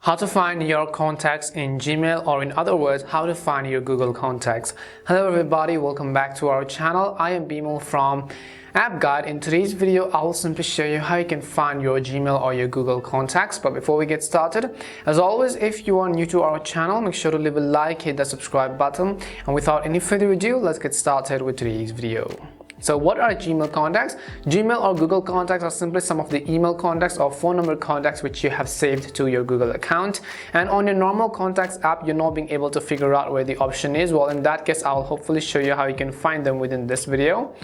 How to find your contacts in Gmail, or in other words, how to find your Google contacts. Hello everybody, welcome back to our channel. I am Bimal from App Guide. In today's video, I will simply show you how you can find your Gmail or your Google contacts. But before we get started, as always, if you are new to our channel, make sure to leave a like, hit the subscribe button, and without any further ado, let's get started with today's video. So what are Gmail contacts? Gmail or Google contacts are simply some of the email contacts or phone number contacts which you have saved to your Google account. And on your normal contacts app, you're not being able to figure out where the option is. Well, in that case, I'll hopefully show you how you can find them within this video.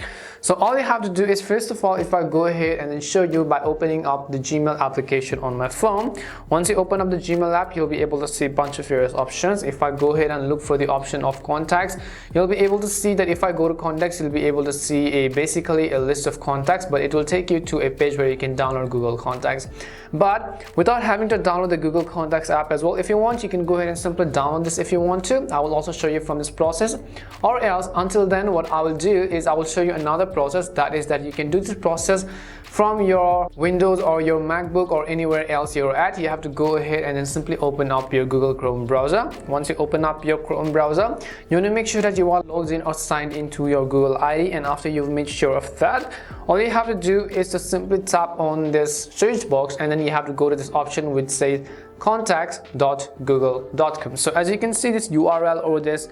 So all you have to do is, first of all, if I go ahead and then show you by opening up the Gmail application on my phone. Once you open up the Gmail app, you'll be able to see a bunch of various options. If I go ahead and look for the option of contacts, you'll be able to see that if I go to contacts, you'll be able to see basically a list of contacts, but it will take you to a page where you can download Google Contacts. But without having to download the Google Contacts app as well, if you want, you can go ahead and simply download this if you want to. I will also show you from this process. Or else, until then, what I will do is I will show you another process, that is that you can do this process from your Windows or your MacBook or anywhere else you're at. You have to go ahead and then simply open up your Google Chrome browser. Once you open up your Chrome browser, you want to make sure that you are logged in or signed into your Google ID. And after you've made sure of that, all you have to do is to simply tap on this search box, and then you have to go to this option which says contacts.google.com. So as you can see, this URL or this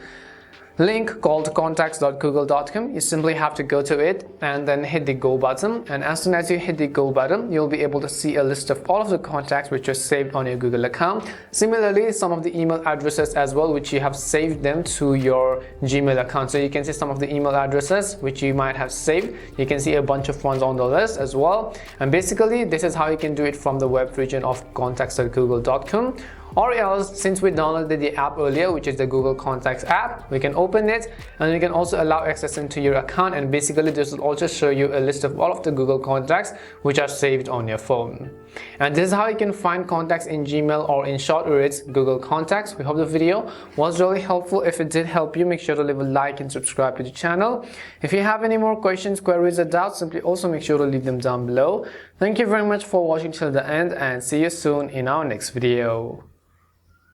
link called contacts.google.com, you simply have to go to it and then hit the go button. And as soon as you hit the go button, you'll be able to see a list of all of the contacts which are saved on your Google account. Similarly, some of the email addresses as well, which you have saved them to your Gmail account. So you can see some of the email addresses which you might have saved. You can see a bunch of ones on the list as well. And basically, this is how you can do it from the web region of contacts.google.com. Or else, since we downloaded the app earlier, which is the Google Contacts app, we can open it and you can also allow access into your account, and basically this will also show you a list of all of the Google contacts which are saved on your phone. And this is how you can find contacts in Gmail, or in short words, Google Contacts. We hope the video was really helpful. If it did help you, make sure to leave a like and subscribe to the channel. If you have any more questions, queries or doubts, simply also make sure to leave them down below. Thank you very much for watching till the end, and see you soon in our next video.